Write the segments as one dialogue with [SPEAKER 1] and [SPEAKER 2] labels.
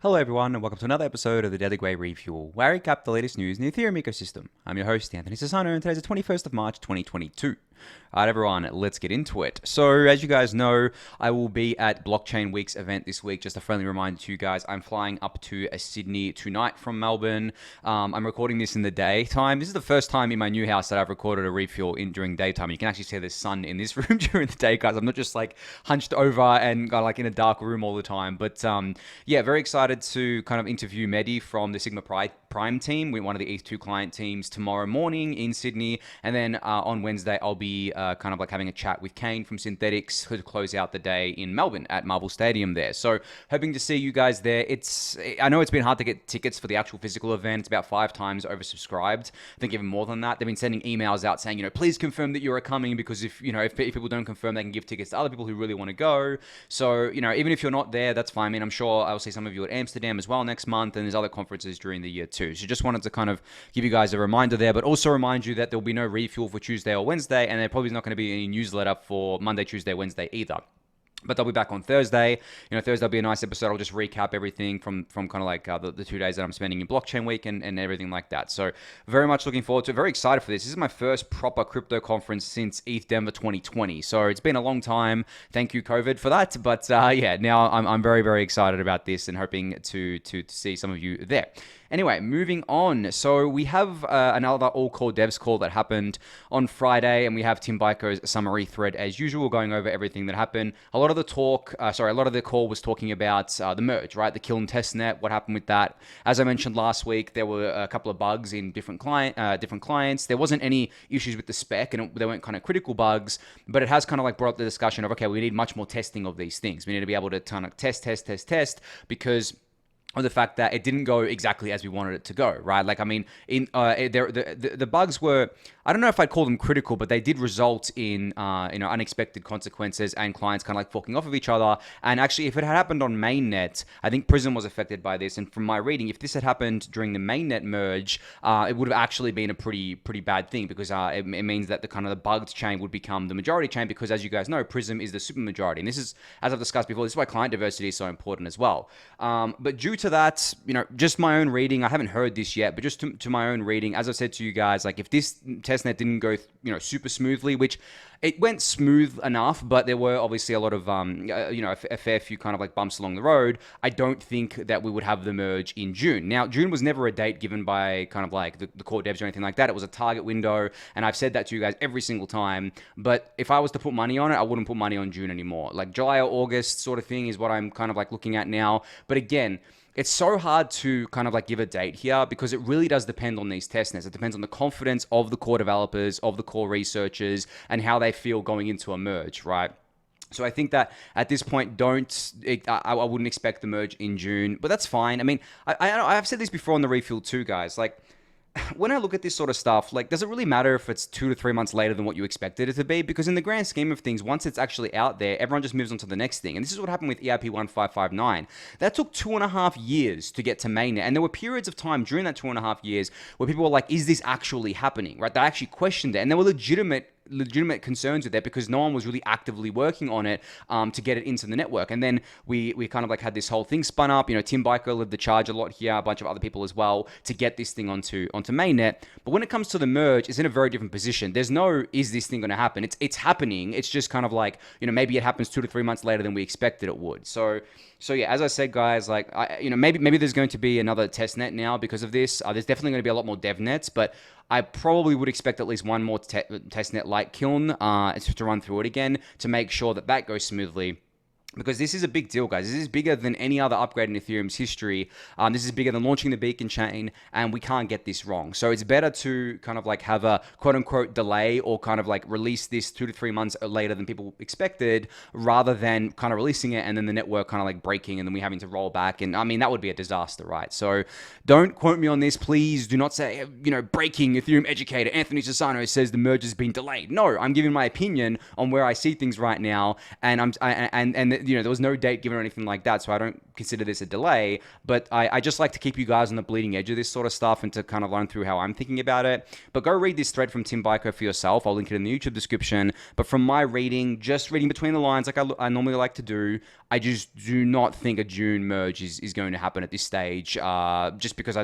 [SPEAKER 1] Hello everyone and welcome to another episode of the Daily Gwei Refuel, where I recap the latest news in the Ethereum ecosystem. I'm your host, Anthony Sassano, and today's the 21st of March, 2022. Alright everyone, let's get into it. So as you guys know, I will be at Blockchain Week's event this week. Just a friendly reminder to you guys, I'm flying up to Sydney tonight from Melbourne. I'm recording this in the daytime. This is the first time in my new house that I've recorded a refuel during daytime. You can actually see the sun in this room during the day, guys. I'm not just like hunched over and like in a dark room all the time. But yeah, very excited to kind of interview Mehdi from the Sigma Prime team. We're one of the ETH2 client teams tomorrow morning in Sydney. And then on Wednesday, I'll be kind of like having a chat with Kane from Synthetics to close out the day in Melbourne at Marvel Stadium there. So hoping to see you guys there. I know it's been hard to get tickets for the actual physical event. It's about 5 times oversubscribed. I think even more than that. They've been sending emails out saying, please confirm that you're coming, because if people don't confirm, they can give tickets to other people who really want to go. So, even if you're not there, that's fine. I mean, I'm sure I'll see some of you at Amsterdam as well next month, and there's other conferences during the year too. So just wanted to kind of give you guys a reminder there, but also remind you that there'll be no refuel for Tuesday or Wednesday, and there probably is not going to be any newsletter for Monday, Tuesday, Wednesday either. But they'll be back on Thursday. Thursday will be a nice episode. I'll just recap everything from kind of like the 2 days that I'm spending in Blockchain Week and everything like that. So very much looking forward to it. Very excited for this. This is my first proper crypto conference since ETH Denver 2020. So it's been a long time. Thank you, COVID, for that. But yeah, now I'm very, very excited about this and hoping to see some of you there. Anyway, moving on. So we have another AllCoreDevs call that happened on Friday, and we have Tim Beiko's summary thread as usual, going over everything that happened. A lot of the call was talking about the merge, right? The Kiln testnet, what happened with that. As I mentioned last week, there were a couple of bugs in different clients. There wasn't any issues with the spec, and they weren't kind of critical bugs, but it has kind of like brought up the discussion of, okay, we need much more testing of these things. We need to be able to kind of test, because of the fact that it didn't go exactly as we wanted it to go, right? Like, I mean, the bugs were, I don't know if I'd call them critical, but they did result in, unexpected consequences and clients kind of like forking off of each other. And actually, if it had happened on mainnet, I think Prism was affected by this. And from my reading, if this had happened during the mainnet merge, it would have actually been a pretty bad thing, because it means that the bugged chain would become the majority chain, because as you guys know, Prism is the super majority. And this is, as I've discussed before, this is why client diversity is so important as well. But due to that, just my own reading, I haven't heard this yet, but just to my own reading, as I've said to you guys, like if this testnet didn't go, super smoothly, which it went smooth enough, but there were obviously a lot of, a fair few kind of like bumps along the road. I don't think that we would have the merge in June. Now, June was never a date given by kind of like the core devs or anything like that. It was a target window, and I've said that to you guys every single time. But if I was to put money on it, I wouldn't put money on June anymore. Like July or August sort of thing is what I'm kind of like looking at now. But again, it's so hard to kind of like give a date here, because it really does depend on these testnets. It depends on the confidence of the core developers, of the core researchers, and how they feel going into a merge, right? So I think that at this point, I wouldn't expect the merge in June, but that's fine. I mean, I've said this before on the refuel too, guys. Like, when I look at this sort of stuff, like, does it really matter if it's 2 to 3 months later than what you expected it to be? Because in the grand scheme of things, once it's actually out there, everyone just moves on to the next thing. And this is what happened with EIP 1559. That took 2.5 years to get to mainnet. And there were periods of time during that 2.5 years where people were like, is this actually happening, right? They actually questioned it. And there were legitimate concerns with that, because no one was really actively working on it to get it into the network. And then we kind of like had this whole thing spun up. Tim Beiko led the charge a lot here, a bunch of other people as well, to get this thing onto mainnet. But when it comes to the merge, it's in a very different position. There's no, is this thing going to happen? It's happening. It's just kind of like, maybe it happens 2 to 3 months later than we expected it would. So yeah, as I said, guys, like, maybe there's going to be another testnet now because of this. There's definitely going to be a lot more dev nets, but I probably would expect at least one more testnet like Kiln to run through it again to make sure that goes smoothly. Because this is a big deal, guys. This is bigger than any other upgrade in Ethereum's history. This is bigger than launching the beacon chain, and we can't get this wrong. So it's better to kind of like have a quote-unquote delay, or kind of like release this 2 to 3 months later than people expected, rather than kind of releasing it and then the network kind of like breaking and then we having to roll back. And I mean, that would be a disaster, right? So don't quote me on this. Please do not say, breaking Ethereum educator Anthony Sassano says the merge has been delayed. No, I'm giving my opinion on where I see things right now, and there was no date given or anything like that, so I don't consider this a delay. But I just like to keep you guys on the bleeding edge of this sort of stuff and to kind of run through how I'm thinking about it. But go read this thread from Tim Beiko for yourself. I'll link it in the YouTube description. But from my reading, just reading between the lines like I normally like to do, I just do not think a June merge is going to happen at this stage, just because I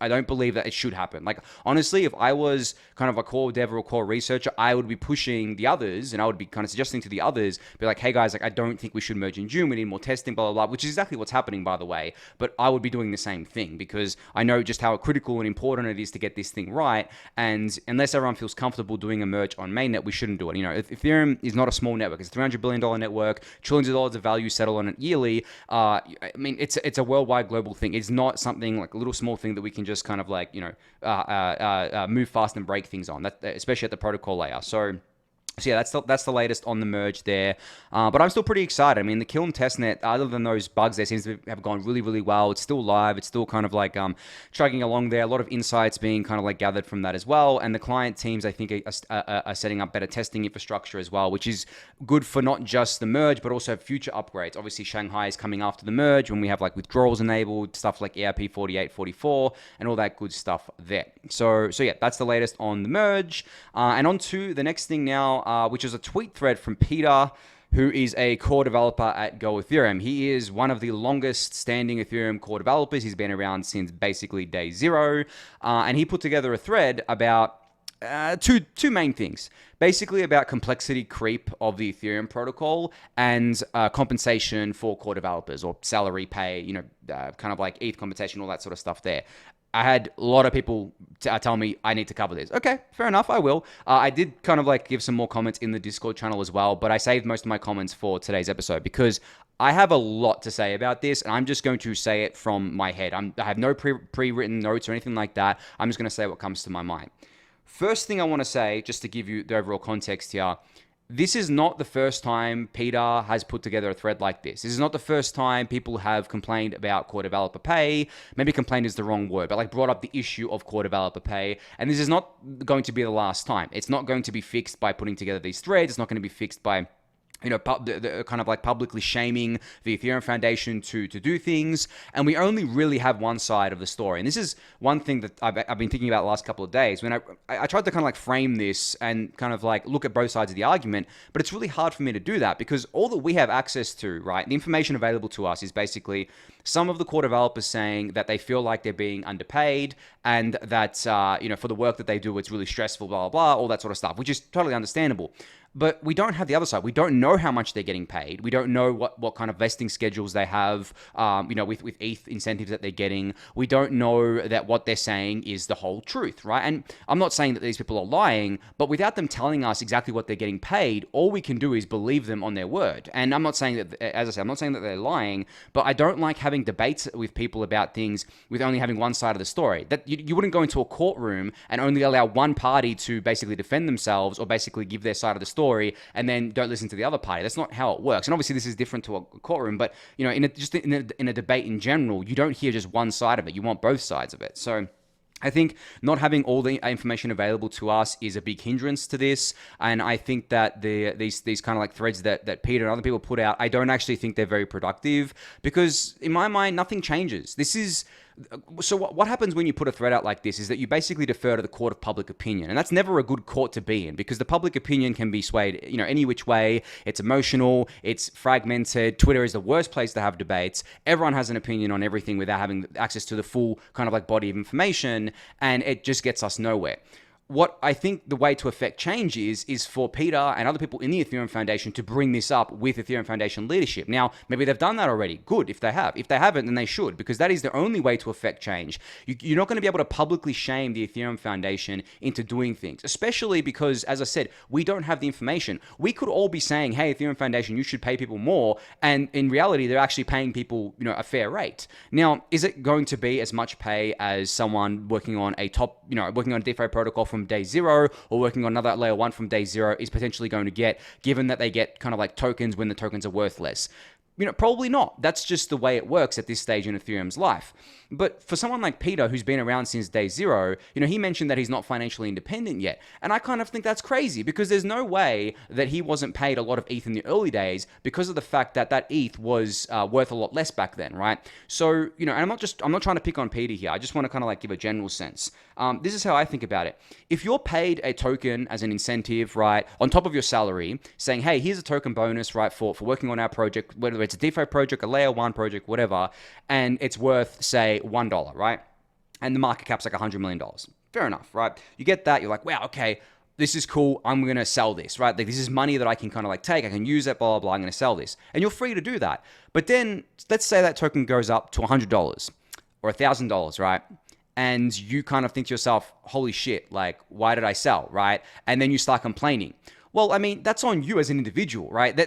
[SPEAKER 1] don't believe that it should happen. Like, honestly, if I was kind of a core dev or a core researcher, I would be pushing the others, and I would be kind of suggesting to the others, be like, hey guys, like, I don't think we should merge in June. We need more testing, blah, blah, blah, which is exactly what's happening, by the way. But I would be doing the same thing because I know just how critical and important it is to get this thing right. And unless everyone feels comfortable doing a merge on mainnet, we shouldn't do it. Ethereum is not a small network. It's a $300 billion network, trillions of dollars of value settled on it yearly. I mean, it's a worldwide global thing. It's not something like a little small thing that we can just kind of like, move fast and break things on, that, especially at the protocol layer. So yeah, that's the latest on the merge there. But I'm still pretty excited. I mean, the Kiln testnet, other than those bugs, there seems to have gone really, really well. It's still live. It's still kind of like chugging along there. A lot of insights being kind of like gathered from that as well. And the client teams, I think, are setting up better testing infrastructure as well, which is good for not just the merge, but also future upgrades. Obviously, Shanghai is coming after the merge when we have like withdrawals enabled, stuff like ERP 4844, and all that good stuff there. So yeah, that's the latest on the merge. And on to the next thing now, which is a tweet thread from Peter, who is a core developer at Go Ethereum. He is one of the longest standing Ethereum core developers. He's been around since basically day zero. And he put together a thread about two main things. Basically about complexity creep of the Ethereum protocol and compensation for core developers, or salary pay, kind of like ETH compensation, all that sort of stuff there. I had a lot of people tell me I need to cover this. Okay, fair enough, I will. I did kind of like give some more comments in the Discord channel as well, but I saved most of my comments for today's episode because I have a lot to say about this, and I'm just going to say it from my head. I have no pre-written notes or anything like that. I'm just going to say what comes to my mind. First thing I want to say, just to give you the overall context here, this is not the first time Peter has put together a thread like this. This is not the first time people have complained about core developer pay. Maybe complained is the wrong word, but like brought up the issue of core developer pay. And this is not going to be the last time. It's not going to be fixed by putting together these threads. It's not going to be fixed by kind of like publicly shaming the Ethereum Foundation to do things. And we only really have one side of the story. And this is one thing that I've been thinking about the last couple of days when I tried to kind of like frame this and kind of like look at both sides of the argument, but it's really hard for me to do that because all that we have access to, right, the information available to us is basically some of the core developers saying that they feel like they're being underpaid and that, for the work that they do, it's really stressful, blah, blah, blah, all that sort of stuff, which is totally understandable. But we don't have the other side. We don't know how much they're getting paid. We don't know what kind of vesting schedules they have, with ETH incentives that they're getting. We don't know that what they're saying is the whole truth, right? And I'm not saying that these people are lying, but without them telling us exactly what they're getting paid, all we can do is believe them on their word. And I'm not saying that, as I said, I'm not saying that they're lying, but I don't like having debates with people about things with only having one side of the story. That you wouldn't go into a courtroom and only allow one party to basically defend themselves or basically give their side of the story and then don't listen to the other party. That's not how it works. And obviously this is different to a courtroom, but in a debate in general, you don't hear just one side of it. You want both sides of it. So I think not having all the information available to us is a big hindrance to this. And I think that these kind of like threads that Peter and other people put out, I don't actually think they're very productive because in my mind, nothing changes. So what happens when you put a thread out like this is that you basically defer to the court of public opinion. And that's never a good court to be in because the public opinion can be swayed, any which way. It's emotional. It's fragmented. Twitter is the worst place to have debates. Everyone has an opinion on everything without having access to the full kind of like body of information. And it just gets us nowhere. What I think the way to affect change is for Peter and other people in the Ethereum Foundation to bring this up with Ethereum Foundation leadership. Now, maybe they've done that already. Good, if they have. If they haven't, then they should, because that is the only way to affect change. You're not going to be able to publicly shame the Ethereum Foundation into doing things, especially because, as I said, we don't have the information. We could all be saying, hey, Ethereum Foundation, you should pay people more, and in reality, they're actually paying people, a fair rate. Now, is it going to be as much pay as someone working on a working on a DeFi protocol from day zero or working on another layer one from day zero is potentially going to get, given that they get kind of like tokens when the tokens are worth less? Probably not. That's just the way it works at this stage in Ethereum's life. But for someone like Peter, who's been around since day zero, he mentioned that he's not financially independent yet. And I kind of think that's crazy, because there's no way that he wasn't paid a lot of ETH in the early days because of the fact that ETH was worth a lot less back then, right? So, and I'm not trying to pick on Peter here. I just want to kind of like give a general sense. This is how I think about it. If you're paid a token as an incentive, right, on top of your salary, saying, hey, here's a token bonus, right, for working on our project, whether it's a DeFi project, a layer 1 project, whatever, and it's worth, say, $1, right? And the market cap's like $100 million. Fair enough, right? You get that, you're like, wow, okay, this is cool, I'm going to sell this, right? Like, this is money that I can kind of like take, I can use it, blah, blah, blah, I'm going to sell this. And you're free to do that. But then, let's say that token goes up to $100 or $1,000, right? And you kind of think to yourself, holy shit, like, why did I sell, right? And then you start complaining. Well, I mean, that's on you as an individual, right?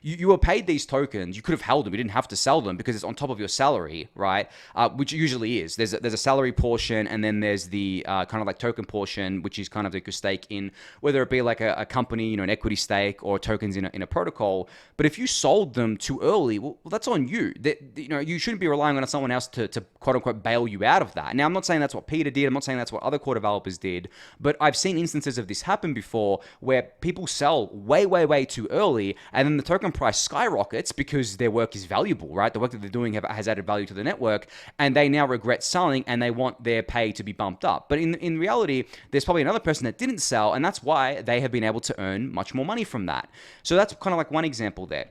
[SPEAKER 1] You were paid these tokens. You could have held them. You didn't have to sell them because it's on top of your salary, right? Which it usually is. There's a salary portion, and then there's the kind of like token portion, which is kind of like your stake in, whether it be like a company, an equity stake, or tokens in a protocol. But if you sold them too early, well, that's on you. You shouldn't be relying on someone else to quote unquote bail you out of that. Now, I'm not saying that's what Peter did. I'm not saying that's what other core developers did. But I've seen instances of this happen before where people sell way too early, and then the token price skyrockets because their work is valuable, right? The work that they're doing has added value to the network, and they now regret selling, and they want their pay to be bumped up. But in reality, there's probably another person that didn't sell, and that's why they have been able to earn much more money from that. So that's kind of like one example there.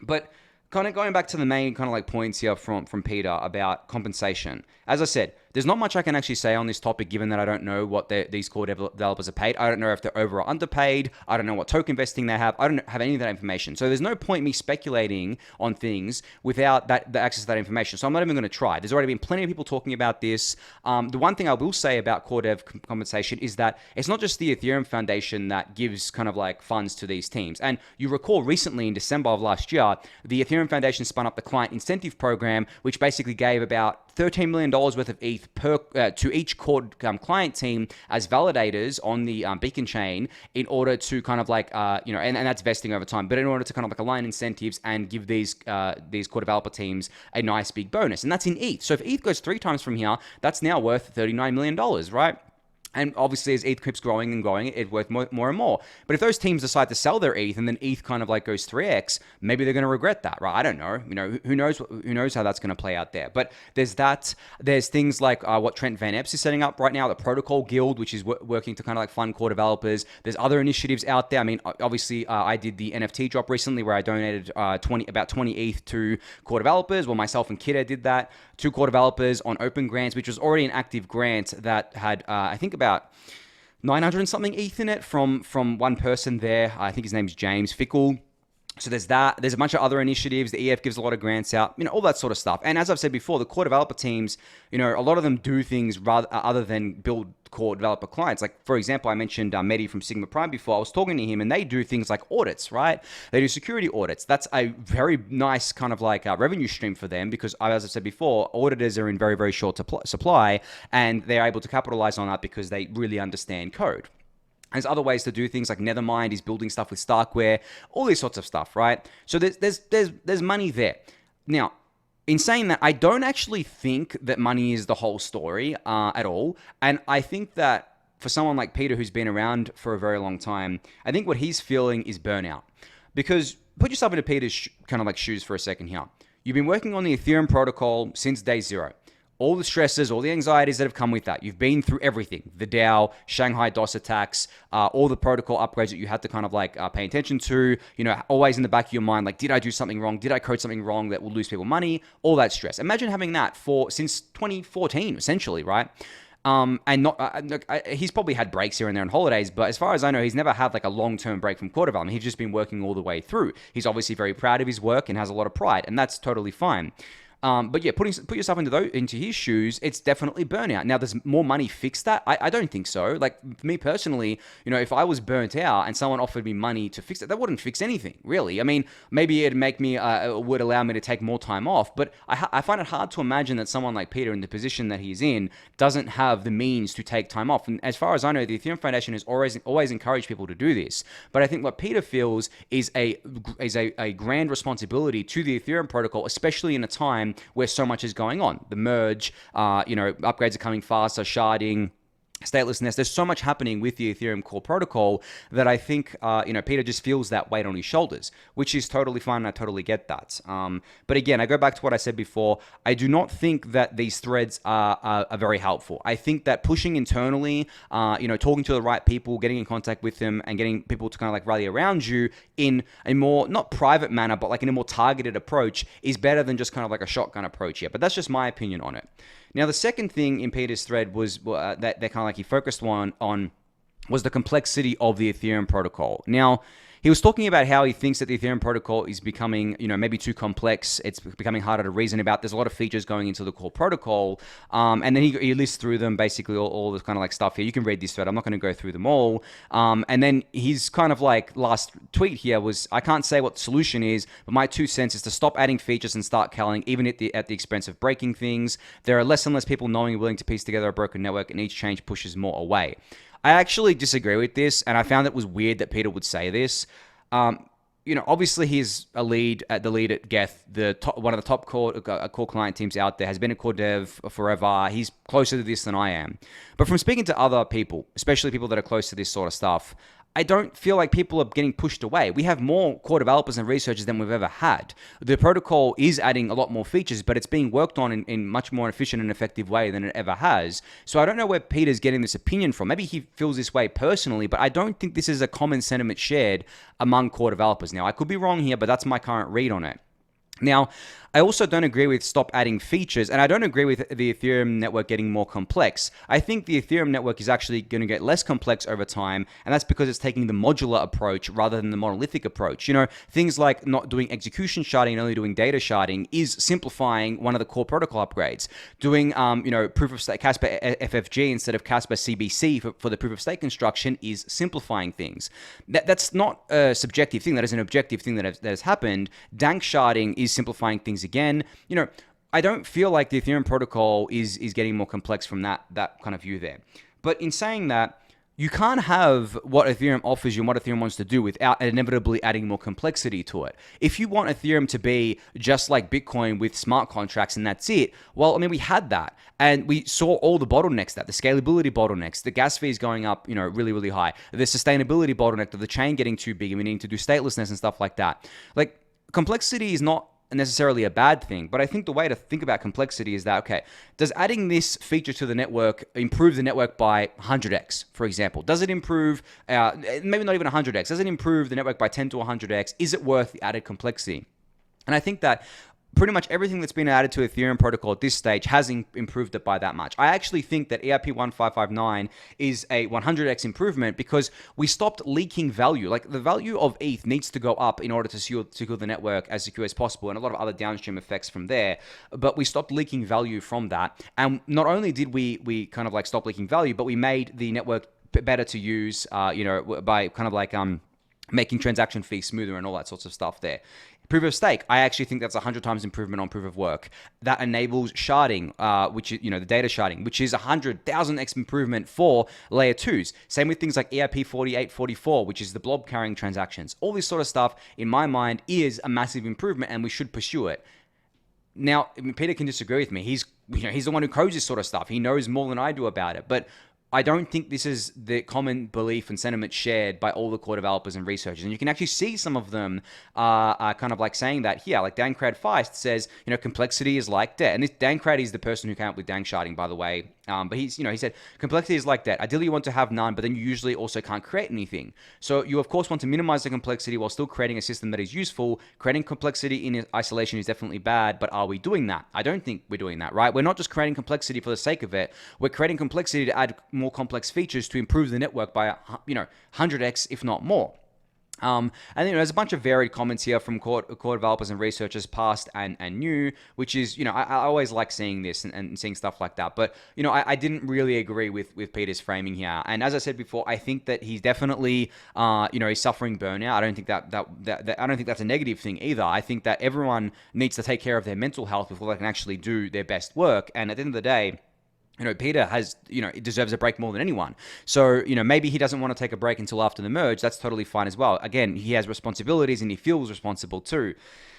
[SPEAKER 1] But kind of going back to the main kind of like points here from Peter about compensation. As I said, there's not much I can actually say on this topic, given that I don't know what these core developers are paid. I don't know if they're over or underpaid. I don't know what token vesting they have. I don't have any of that information. So there's no point me speculating on things without the access to that information. So I'm not even going to try. There's already been plenty of people talking about this. The one thing I will say about core dev compensation is that it's not just the Ethereum Foundation that gives kind of like funds to these teams. And you recall recently in December of last year, the Ethereum Foundation spun up the client incentive program, which basically gave about $13 million worth of ETH to each core client team as validators on the Beacon chain in order to kind of like, and that's vesting over time, but in order to kind of like align incentives and give these core developer teams a nice big bonus. And that's in ETH. So if ETH goes 3 times from here, that's now worth $39 million, right? And obviously, as ETH keeps growing and growing, it's worth more and more. But if those teams decide to sell their ETH and then ETH kind of like goes 3x, maybe they're going to regret that, right? I don't know. Who knows how that's going to play out there. But there's that. There's things like what Trent Van Epps is setting up right now, the Protocol Guild, which is working to kind of like fund core developers. There's other initiatives out there. I mean, obviously, I did the NFT drop recently where I donated about 20 ETH to core developers. Well, myself and Kidder did that to core developers on Open Grants, which was already an active grant that had, I think, about 900 and something ETH in it from one person there. I think his name's James Fickle. So there's that. There's a bunch of other initiatives. The EF gives a lot of grants out, all that sort of stuff. And as I've said before, the core developer teams, a lot of them do things other than build core developer clients. Like, for example, I mentioned Mehdi from Sigma Prime before. I was talking to him, and they do things like audits, right? They do security audits. That's a very nice kind of like revenue stream for them because, as I've said before, auditors are in very, very short supply, and they're able to capitalize on that because they really understand code. There's other ways to do things like Nethermind is building stuff with Starkware, all these sorts of stuff, right? So there's money there. Now, in saying that, I don't actually think that money is the whole story at all. And I think that for someone like Peter, who's been around for a very long time, I think what he's feeling is burnout. Because put yourself into Peter's kind of like shoes for a second here. You've been working on the Ethereum protocol since day zero. All the stresses, all the anxieties that have come with that. You've been through everything. The DAO, Shanghai DOS attacks, all the protocol upgrades that you had to kind of like pay attention to, always in the back of your mind, like, did I do something wrong? Did I code something wrong that will lose people money? All that stress. Imagine having that since 2014, essentially, right? He's probably had breaks here and there on holidays, but as far as I know, he's never had like a long-term break from core development. He's just been working all the way through. He's obviously very proud of his work and has a lot of pride, and that's totally fine. But yeah, put yourself into his shoes, it's definitely burnout. Now, does more money fix that? I don't think so. Like, for me personally, if I was burnt out and someone offered me money to fix it, that wouldn't fix anything, really. I mean, maybe it'd make me, would allow me to take more time off, but I find it hard to imagine that someone like Peter, in the position that he's in, doesn't have the means to take time off. And as far as I know, the Ethereum Foundation has always encouraged people to do this. But I think what Peter feels is a grand responsibility to the Ethereum protocol, especially in a time where so much is going on. The merge, upgrades are coming faster, sharding, statelessness. There's so much happening with the Ethereum core protocol that I think, Peter just feels that weight on his shoulders, which is totally fine. And I totally get that. But again, I go back to what I said before. I do not think that these threads are very helpful. I think that pushing internally, talking to the right people, getting in contact with them, and getting people to kind of like rally around you in a more, not private manner, but like in a more targeted approach is better than just kind of like a shotgun approach here. But that's just my opinion on it. Now, the second thing in Peter's thread was that kind of like he focused on was the complexity of the Ethereum protocol. Now, he was talking about how he thinks that the Ethereum protocol is becoming, maybe too complex. It's becoming harder to reason about. There's a lot of features going into the core protocol. And then he lists through them, basically all this kind of like stuff here. You can read this thread. I'm not going to go through them all. And then his kind of like last tweet here was, I can't say what the solution is, but my 2 cents is to stop adding features and start culling, even at the expense of breaking things. There are less and less people knowing and willing to piece together a broken network, and each change pushes more away. I actually disagree with this, and I found it was weird that Peter would say this. Obviously he's the lead at Geth, one of the top core client teams out there, has been a core dev forever. He's closer to this than I am. But from speaking to other people, especially people that are close to this sort of stuff, I don't feel like people are getting pushed away. We have more core developers and researchers than we've ever had. The protocol is adding a lot more features, but it's being worked on in much more efficient and effective way than it ever has. So I don't know where Peter's getting this opinion from. Maybe he feels this way personally, but I don't think this is a common sentiment shared among core developers. Now, I could be wrong here, but that's my current read on it. Now, I also don't agree with stop adding features, and I don't agree with the Ethereum network getting more complex. I think the Ethereum network is actually going to get less complex over time, and that's because it's taking the modular approach rather than the monolithic approach. Things like not doing execution sharding and only doing data sharding is simplifying one of the core protocol upgrades. Doing, proof of stake Casper FFG instead of Casper CBC for the proof of stake construction is simplifying things. That's not a subjective thing. That is an objective thing that has happened. Dank sharding is simplifying things again. I don't feel like the Ethereum protocol is getting more complex from that kind of view there. But in saying that, you can't have what Ethereum offers you and what Ethereum wants to do without inevitably adding more complexity to it. If you want Ethereum to be just like Bitcoin with smart contracts and that's it, well, I mean, we had that. And we saw all the bottlenecks, the scalability bottlenecks, the gas fees going up, really, really high, the sustainability bottleneck of the chain getting too big and we need to do statelessness and stuff like that. Like, complexity is not necessarily a bad thing, but I think the way to think about complexity is that, okay, does adding this feature to the network improve the network by 100x, for example? Does it improve, maybe not even 100x, does it improve the network by 10 to 100x? Is it worth the added complexity? And I think that pretty much everything that's been added to Ethereum protocol at this stage has improved it by that much. I actually think that EIP 1559 is a 100x improvement because we stopped leaking value. Like, the value of ETH needs to go up in order to secure the network as secure as possible, and a lot of other downstream effects from there. But we stopped leaking value from that. And not only did we kind of like stop leaking value, but we made the network better to use, by kind of like making transaction fees smoother and all that sorts of stuff there. Proof of stake, I actually think that's 100 times improvement on proof of work. That enables sharding, which is, the data sharding, which is 100,000x improvement for layer 2s. Same with things like EIP 4844, which is the blob carrying transactions. All this sort of stuff, in my mind, is a massive improvement and we should pursue it. Now, Peter can disagree with me. He's the one who codes this sort of stuff. He knows more than I do about it. But I don't think this is the common belief and sentiment shared by all the core developers and researchers. And you can actually see some of them are kind of like saying that here. Like Dankrad Feist says, complexity is like debt. And this Dankrad is the person who came up with dank sharding, by the way. But he said, complexity is like debt. Ideally, you want to have none, but then you usually also can't create anything. So you, of course, want to minimize the complexity while still creating a system that is useful. Creating complexity in isolation is definitely bad, but are we doing that? I don't think we're doing that, right? We're not just creating complexity for the sake of it. We're creating complexity to add more complex features to improve the network by 100x, if not more. And there's a bunch of varied comments here from core developers and researchers, past and new, which is, I always like seeing this and seeing stuff like that. But, I didn't really agree with Peter's framing here. And as I said before, I think that he's definitely, he's suffering burnout. I don't think that I don't think that's a negative thing either. I think that everyone needs to take care of their mental health before they can actually do their best work. And at the end of the day, Peter has, deserves a break more than anyone. So, maybe he doesn't want to take a break until after the merge. That's totally fine as well. Again, he has responsibilities and he feels responsible too.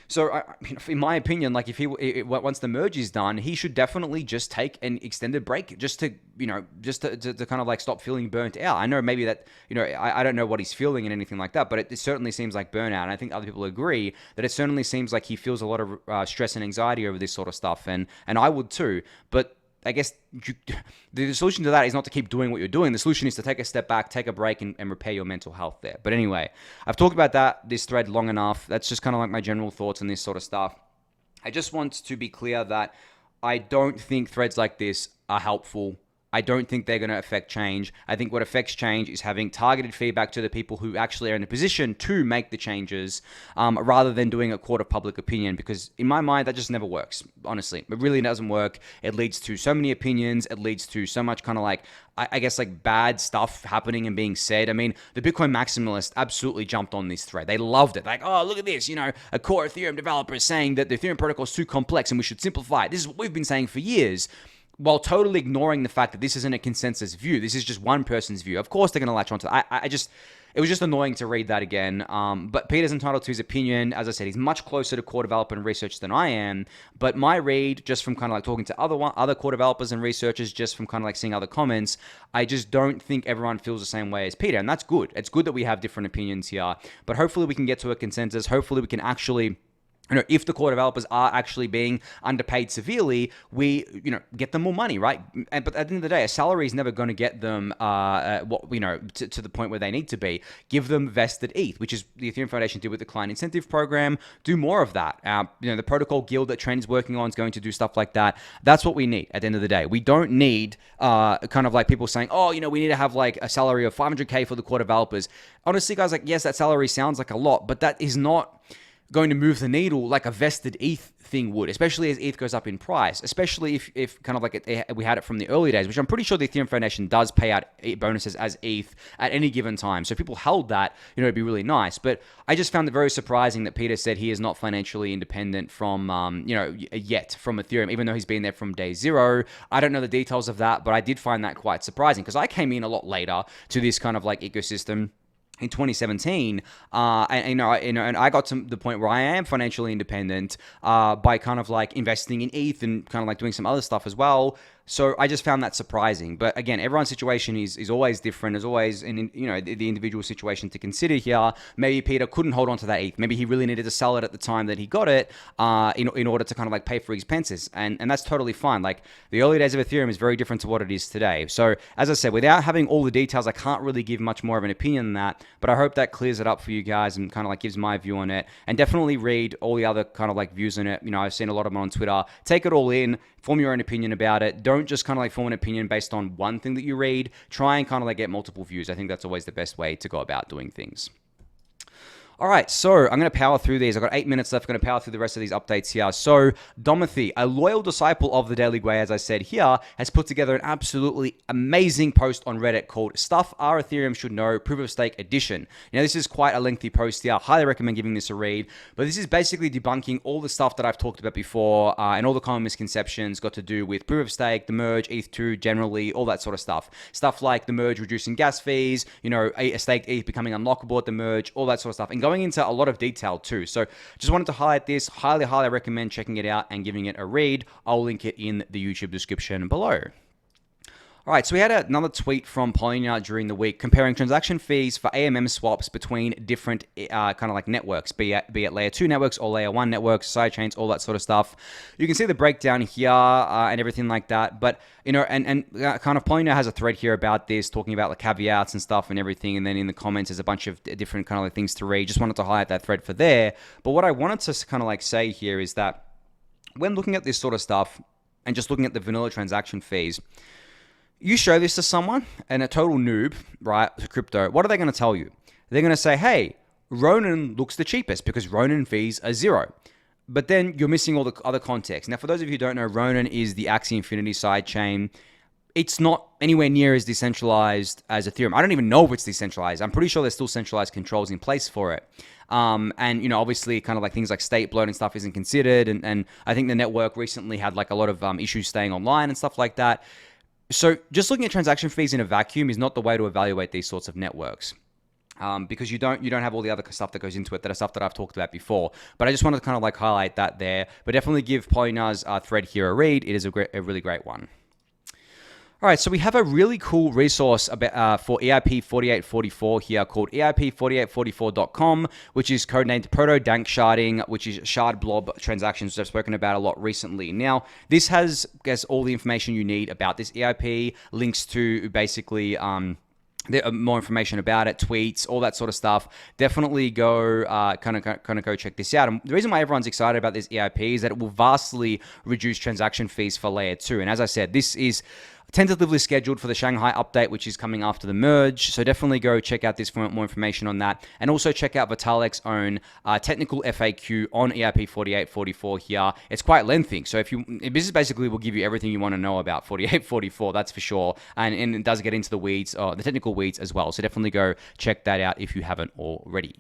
[SPEAKER 1] So, in my opinion, like if once the merge is done, he should definitely just take an extended break just to kind of like stop feeling burnt out. I know maybe that, I don't know what he's feeling and anything like that, but it certainly seems like burnout. And I think other people agree that it certainly seems like he feels a lot of stress and anxiety over this sort of stuff. And I would too. But I guess the solution to that is not to keep doing what you're doing. The solution is to take a step back, take a break, and repair your mental health there. But anyway, I've talked about this thread long enough. That's just kind of like my general thoughts on this sort of stuff. I just want to be clear that I don't think threads like this are helpful. I don't think they're going to affect change. I think what affects change is having targeted feedback to the people who actually are in a position to make the changes, rather than doing a court of public opinion, because in my mind, that just never works, honestly. It really doesn't work. It leads to so many opinions. It leads to so much kind of like, I guess, like bad stuff happening and being said. I mean, the Bitcoin maximalists absolutely jumped on this thread. They loved it. Like, oh, look at this, a core Ethereum developer is saying that the Ethereum protocol is too complex and we should simplify it. This is what we've been saying for years, while totally ignoring the fact that this isn't a consensus view. This is just one person's view. Of course, they're going to latch onto it. It was just annoying to read that again. But Peter's entitled to his opinion. As I said, he's much closer to core developer and research than I am. But my read, just from kind of like talking to other core developers and researchers, just from kind of like seeing other comments, I just don't think everyone feels the same way as Peter. And that's good. It's good that we have different opinions here. But hopefully we can get to a consensus. Hopefully we can actually, if the core developers are actually being underpaid severely, we, get them more money, right? But at the end of the day, a salary is never going to get them, to the point where they need to be. Give them vested ETH, which is the Ethereum Foundation did with the client incentive program. Do more of that. The protocol guild that Trend's working on is going to do stuff like that. That's what we need at the end of the day. We don't need kind of like people saying, oh, we need to have like a salary of 500K for the core developers. Honestly, guys, like, yes, that salary sounds like a lot, but that is not going to move the needle like a vested ETH thing would, especially as ETH goes up in price, especially if kind of like we had it from the early days, which I'm pretty sure the Ethereum Foundation does pay out bonuses as ETH at any given time. So if people held that, it'd be really nice. But I just found it very surprising that Peter said he is not financially independent from, yet from Ethereum, even though he's been there from day zero. I don't know the details of that, but I did find that quite surprising because I came in a lot later to this kind of like ecosystem in 2017, and I got to the point where I am financially independent by kind of like investing in ETH and kind of like doing some other stuff as well. So I just found that surprising. But again, everyone's situation is always different. There's always the individual situation to consider here. Maybe Peter couldn't hold on to that ETH. Maybe he really needed to sell it at the time that he got it in order to kind of like pay for expenses. And that's totally fine. Like the early days of Ethereum is very different to what it is today. So as I said, without having all the details, I can't really give much more of an opinion than that. But I hope that clears it up for you guys and kind of like gives my view on it. And definitely read all the other kind of like views on it. I've seen a lot of them on Twitter. Take it all in. Form your own opinion about it. Don't just kind of like form an opinion based on one thing that you read. Try and kind of like get multiple views. I think that's always the best way to go about doing things. All right, so I'm going to power through these. I've got 8 minutes left. I'm going to power through the rest of these updates here. So Domothy, a loyal disciple of the Daily Gwei, as I said here, has put together an absolutely amazing post on Reddit called Stuff Our Ethereum Should Know Proof of Stake Edition. Now, this is quite a lengthy post here. I highly recommend giving this a read. But this is basically debunking all the stuff that I've talked about before and all the common misconceptions got to do with proof of stake, the merge, ETH2 generally, all that sort of stuff. Stuff like the merge reducing gas fees, a staked ETH becoming unlockable at the merge, all that sort of stuff. And going into a lot of detail too. So just wanted to highlight this. Highly recommend checking it out and giving it a read. I'll link it in the YouTube description below. All right, so we had another tweet from Polynya during the week comparing transaction fees for AMM swaps between different kind of like networks, be it layer 2 networks or layer 1 networks, sidechains, all that sort of stuff. You can see the breakdown here and everything like that. But, and kind of Polynya has a thread here about this, talking about like caveats and stuff and everything. And then in the comments, there's a bunch of different kind of like things to read. Just wanted to highlight that thread for there. But what I wanted to kind of like say here is that when looking at this sort of stuff and just looking at the vanilla transaction fees, you show this to someone and a total noob, right, to crypto, what are they going to tell you? They're going to say, hey, Ronin looks the cheapest because Ronin fees are 0. But then you're missing all the other context. Now, for those of you who don't know, Ronin is the Axie Infinity sidechain. It's not anywhere near as decentralized as Ethereum. I don't even know if it's decentralized. I'm pretty sure there's still centralized controls in place for it. And, obviously kind of like things like state bloat and stuff isn't considered. And I think the network recently had like a lot of issues staying online and stuff like that. So just looking at transaction fees in a vacuum is not the way to evaluate these sorts of networks. Because you don't have all the other stuff that goes into it, that are stuff that I've talked about before. But I just wanted to kind of like highlight that there. But definitely give Polynya's thread here a read. It is a really great one. All right, so we have a really cool resource about, for EIP 4844 here called EIP4844.com, which is codenamed Proto-Dank Sharding, which is shard blob transactions, which I've spoken about a lot recently. Now, this has, I guess, all the information you need about this EIP, links to basically more information about it, tweets, all that sort of stuff. Definitely go kind of go check this out. And the reason why everyone's excited about this EIP is that it will vastly reduce transaction fees for layer 2. And as I said, this is tentatively scheduled for the Shanghai update, which is coming after the merge. So definitely go check out this for more information on that. And also check out Vitalik's own technical FAQ on EIP 4844 here. It's quite lengthy. So this basically will give you everything you want to know about 4844, that's for sure. And it does get into the weeds, the technical weeds as well. So definitely go check that out if you haven't already.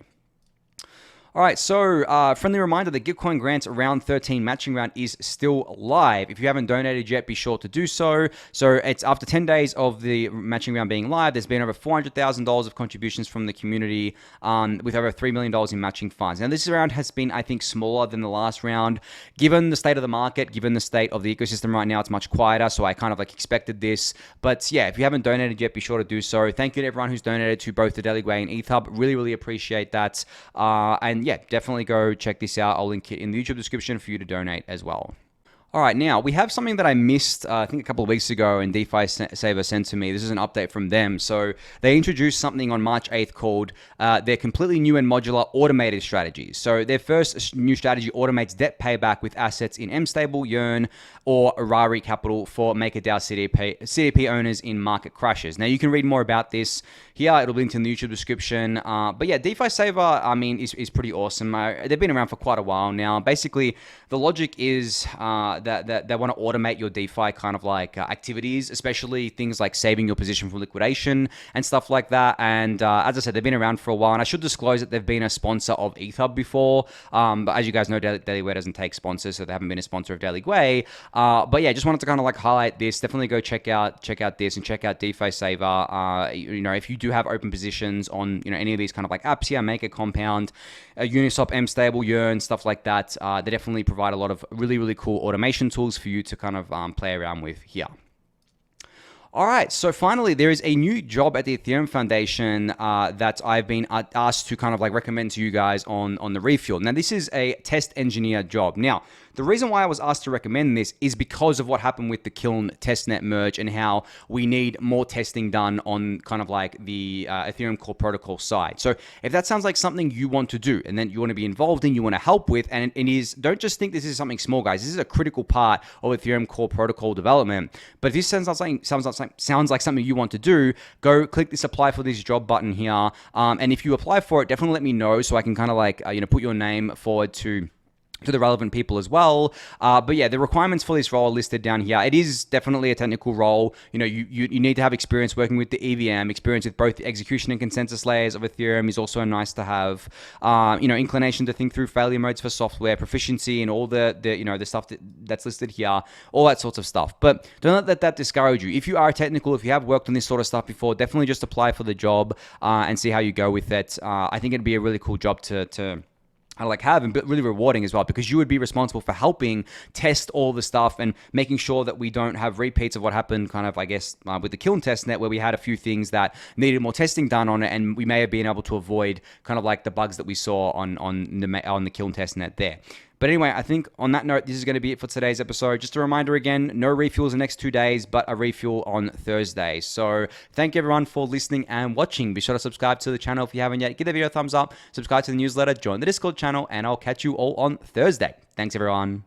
[SPEAKER 1] All right, so friendly reminder, the Gitcoin Grants Round 13 matching round is still live. If you haven't donated yet, be sure to do so. So it's after 10 days of the matching round being live, there's been over $400,000 of contributions from the community with over $3 million in matching funds. Now, this round has been, I think, smaller than the last round. Given the state of the market, given the state of the ecosystem right now, it's much quieter, so I kind of like expected this. But yeah, if you haven't donated yet, be sure to do so. Thank you to everyone who's donated to both the Daily Gwei and ETHUB. Really, really appreciate that. And yeah, definitely go check this out. I'll link it in the YouTube description for you to donate as well. All right, now we have something that I missed, I think a couple of weeks ago, and DeFi Saver sent to me. This is an update from them. So they introduced something on March 8th called their completely new and modular automated strategies. So their first new strategy automates debt payback with assets in MStable, Yearn, or Arari Capital for MakerDAO CDP owners in market crashes. Now you can read more about this here. It'll be linked in the YouTube description. But yeah, DeFi Saver, I mean, is pretty awesome. They've been around for quite a while now. Basically, the logic is that they want to automate your DeFi kind of like activities, especially things like saving your position from liquidation and stuff like that. And as I said, they've been around for a while. And I should disclose that they've been a sponsor of ETHUB before. But as you guys know, Daily Gwei doesn't take sponsors, so they haven't been a sponsor of Daily Gwei. But yeah, just wanted to kind of like highlight this. Definitely go check out this and check out DeFi Saver. If you do have open positions on any of these kind of like apps here, Maker, Compound, Uniswap, MStable, Yearn, stuff like that, they definitely provide a lot of really, really cool automation tools for you to kind of play around with here. All right, so finally, there is a new job at the Ethereum Foundation that I've been asked to kind of like recommend to you guys on the Refuel. Now, this is a test engineer job. Now, the reason why I was asked to recommend this is because of what happened with the Kiln testnet merge and how we need more testing done on kind of like the Ethereum core protocol side. So if that sounds like something you want to do and then you want to be involved in, you want to help with, and it is, don't just think this is something small, guys. This is a critical part of Ethereum core protocol development. But if this sounds like something you want to do, go click this apply for this job button here. And if you apply for it, definitely let me know so I can kind of like, put your name forward to the relevant people as well. But yeah, the requirements for this role are listed down here. It is definitely a technical role. You need to have experience working with the EVM, experience with both the execution and consensus layers of Ethereum is also nice to have. Inclination to think through failure modes for software, proficiency in all the stuff that's listed here, all that sorts of stuff. But don't let that discourage you. If you are technical, if you have worked on this sort of stuff before, definitely just apply for the job and see how you go with it. I think it'd be a really cool job to have, and really rewarding as well, because you would be responsible for helping test all the stuff and making sure that we don't have repeats of what happened kind of, I guess, with the Kiln testnet, where we had a few things that needed more testing done on it, and we may have been able to avoid kind of like the bugs that we saw on the Kiln testnet there. But anyway, I think on that note, this is going to be it for today's episode. Just a reminder again, no refuels the next 2 days, but a refuel on Thursday. So thank you everyone for listening and watching. Be sure to subscribe to the channel if you haven't yet. Give the video a thumbs up, subscribe to the newsletter, join the Discord channel, and I'll catch you all on Thursday. Thanks everyone.